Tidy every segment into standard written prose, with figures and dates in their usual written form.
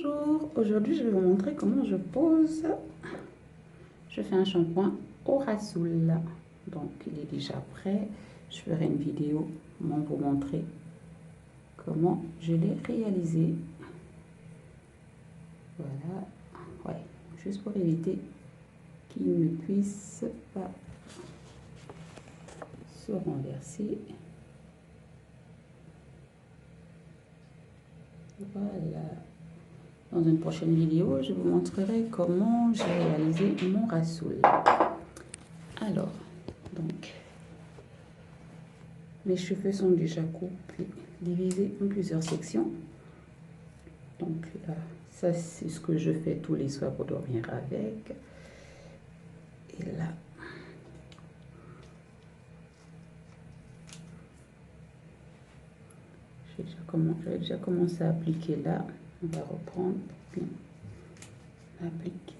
Bonjour, aujourd'hui je vais vous montrer comment je pose. Je fais un shampoing au rassoul. Donc il est déjà prêt. Je ferai une vidéo pour vous montrer comment je l'ai réalisé. Voilà, ouais, juste pour éviter qu'il ne puisse pas se renverser. Voilà. Dans une prochaine vidéo, je vous montrerai comment j'ai réalisé mon rassoul. Alors, donc, mes cheveux sont déjà coupés, divisés en plusieurs sections. Donc là, ça c'est ce que je fais tous les soirs pour dormir avec. Et là, j'avais déjà commencé à appliquer là. On va reprendre pour bien appliquer.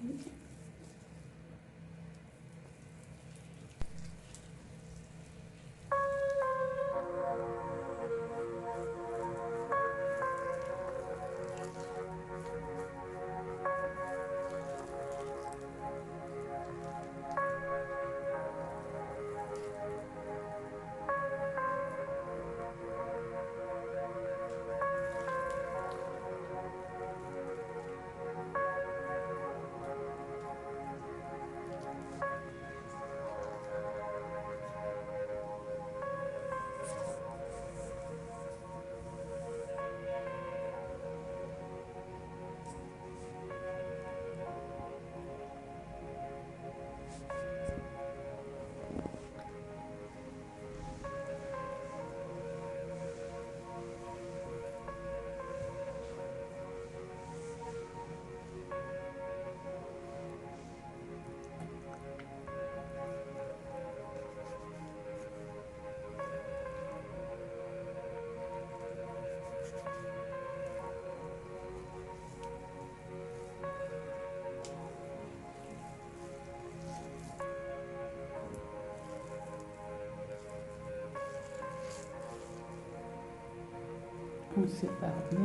On sépare bien,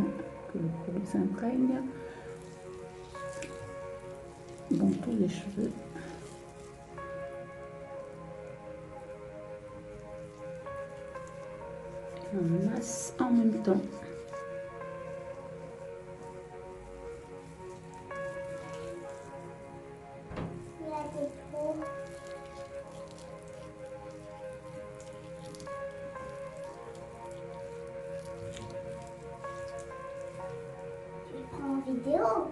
que le produit s'imprègne dans tous les cheveux. Et on masse en même temps. Vidéo.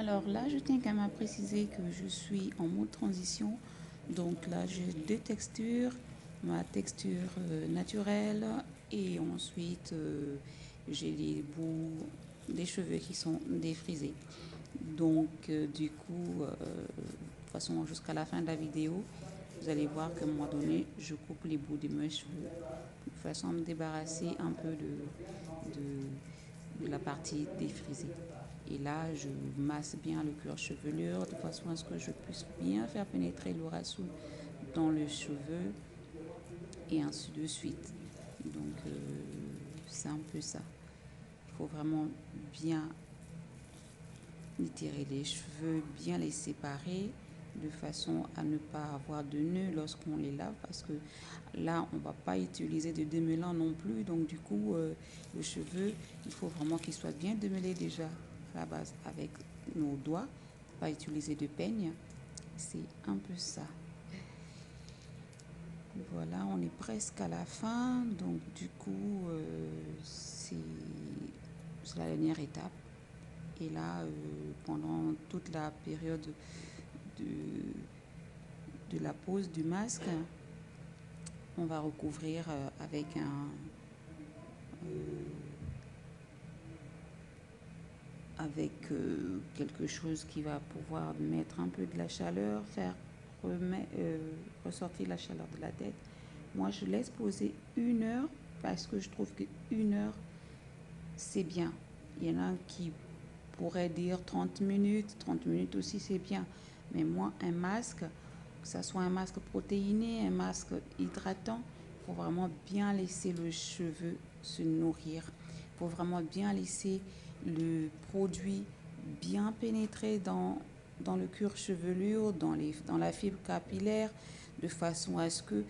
Alors là, je tiens quand même à préciser que je suis en mode transition. Donc là, j'ai deux textures, ma texture naturelle et ensuite j'ai les bouts des cheveux qui sont défrisés. Donc du coup, de toute façon, jusqu'à la fin de la vidéo, vous allez voir qu'à un moment donné, je coupe les bouts de mes cheveux de façon à me débarrasser un peu de la partie défrisée. Et là, je masse bien le cuir chevelu de façon à ce que je puisse bien faire pénétrer le rassoul dans le cheveu et ainsi de suite. Donc, c'est un peu ça. Il faut vraiment bien étirer les cheveux, bien les séparer de façon à ne pas avoir de nœuds lorsqu'on les lave parce que là on va pas utiliser de démêlant non plus, donc du coup le cheveu il faut vraiment qu'il soit bien démêlé déjà à la base avec nos doigts, pas utiliser de peigne. C'est un peu ça. Voilà, on est presque à la fin, donc du coup c'est la dernière étape. Et là, pendant toute la période de la pose du masque, on va recouvrir avec quelque chose qui va pouvoir mettre un peu de la chaleur, faire ressortir la chaleur de la tête. Moi, je laisse poser 1 heure parce que je trouve que 1 heure, c'est bien. Il y en a qui pourraient dire 30 minutes. 30 minutes aussi, c'est bien. Mais moi, un masque, que ce soit un masque protéiné, un masque hydratant, il faut vraiment bien laisser le cheveu se nourrir. Il faut vraiment bien laisser le produit bien pénétrer dans le cuir chevelu, dans la fibre capillaire, de façon à ce que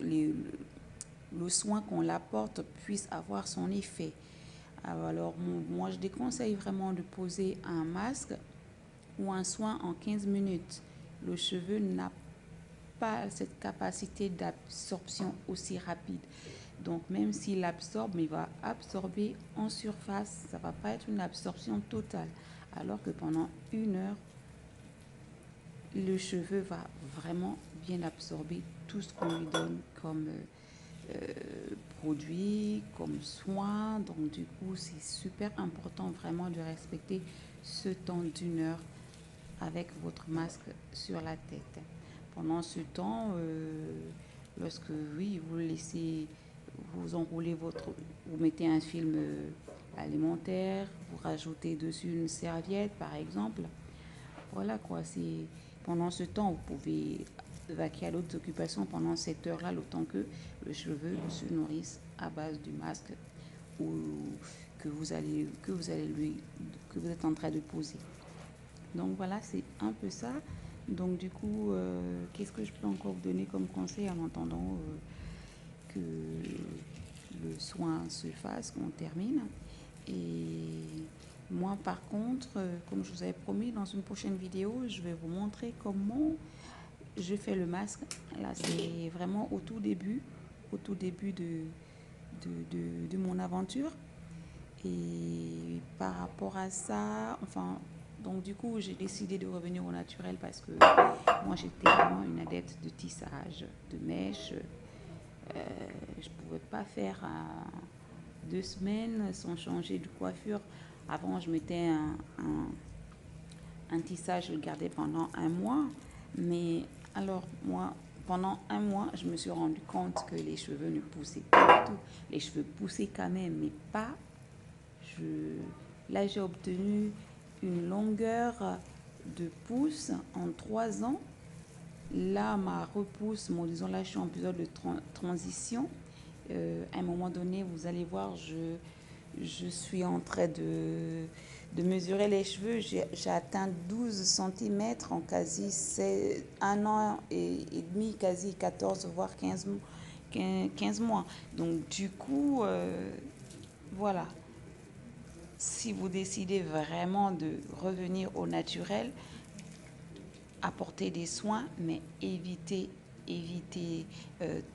le soin qu'on l'apporte puisse avoir son effet. Alors, moi, je déconseille vraiment de poser un masque ou un soin en 15 minutes. Le cheveu n'a pas cette capacité d'absorption aussi rapide. Donc, même s'il absorbe, il va absorber en surface. Ça ne va pas être une absorption totale. Alors que pendant 1 heure, le cheveu va vraiment bien absorber tout ce qu'on lui donne comme produit, comme soin. Donc, du coup, c'est super important vraiment de respecter ce temps d'1 heure avec votre masque sur la tête. Pendant ce temps, lorsque oui, vous laissez, vous enroulez vous mettez un film alimentaire, vous rajoutez dessus une serviette par exemple. Voilà quoi, c'est pendant ce temps, vous pouvez vaquer à d'autres occupations pendant cette heure-là, le temps que le cheveu se nourrisse à base du masque ou que vous êtes en train de poser. Donc voilà, c'est un peu ça. Donc du coup, qu'est-ce que je peux encore vous donner comme conseil en attendant que le soin se fasse, qu'on termine. Et moi par contre, comme je vous avais promis, dans une prochaine vidéo, je vais vous montrer comment je fais le masque. Là, c'est vraiment au tout début de mon aventure. Et par rapport à ça, enfin, donc du coup, j'ai décidé de revenir au naturel parce que moi, j'étais vraiment une adepte de tissage, de mèches. Je ne pouvais pas faire 2 semaines sans changer de coiffure. Avant, je mettais un tissage, je le gardais pendant 1 mois. Mais alors, moi, pendant 1 mois, je me suis rendu compte que les cheveux ne poussaient pas du tout. Les cheveux poussaient quand même, mais pas. Là, j'ai obtenu une longueur de pouce en 3 ans. Là, ma repousse, disons là, je suis en période de transition. À un moment donné, vous allez voir, je suis en train de mesurer les cheveux. J'ai atteint 12 cm en quasi 1 an et demi, quasi 14, voire 15 mois. Donc, du coup, voilà. Si vous décidez vraiment de revenir au naturel, apportez des soins, mais évitez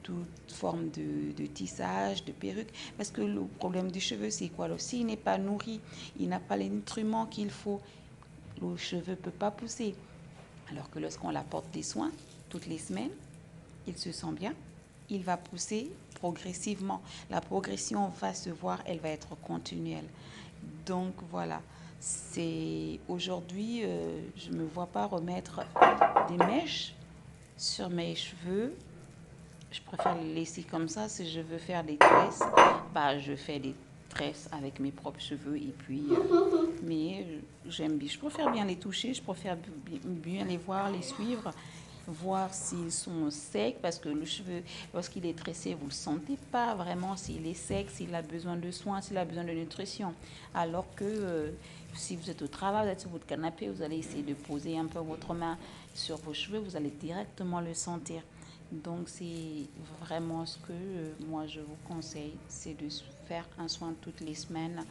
toute forme de tissage, de perruque. Parce que le problème du cheveu, c'est quoi? S'il n'est pas nourri, il n'a pas les nutriments qu'il faut, le cheveu ne peut pas pousser. Alors que lorsqu'on apporte des soins toutes les semaines, il se sent bien, il va pousser progressivement. La progression va se voir, elle va être continuelle. Donc voilà, c'est aujourd'hui, je ne me vois pas remettre des mèches sur mes cheveux. Je préfère les laisser comme ça. Si je veux faire des tresses, bah, je fais des tresses avec mes propres cheveux. Et puis, mais j'aime bien. Je préfère bien les toucher. Je préfère bien les voir, les suivre, voir s'ils sont secs. Parce que le cheveu, lorsqu'il est tressé, vous ne le sentez pas vraiment s'il est sec, s'il a besoin de soins, s'il a besoin de nutrition. Alors que si vous êtes au travail, vous êtes sur votre canapé, vous allez essayer de poser un peu votre main sur vos cheveux, vous allez directement le sentir. Donc, c'est vraiment ce que moi je vous conseille, c'est de faire un soin toutes les semaines,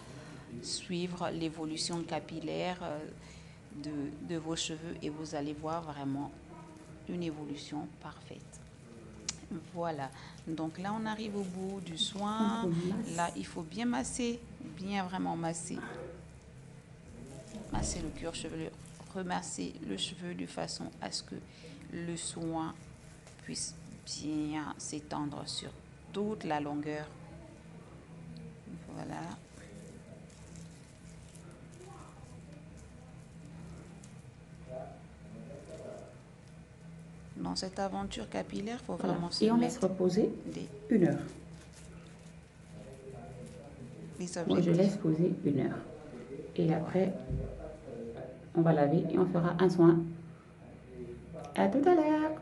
suivre l'évolution capillaire de vos cheveux et vous allez voir vraiment une évolution parfaite. Voilà, donc là on arrive au bout du soin. Là, il faut bien masser, bien vraiment masser. Masser le cuir chevelu, remasser le cheveu de façon à ce que le soin puisse bien s'étendre sur toute la longueur. Voilà. Dans cette aventure capillaire, il faut vraiment se et on mettre laisse reposer 1 heure. Moi, je laisse poser 1 heure. Et après, on va laver et on fera un soin. À tout à l'heure.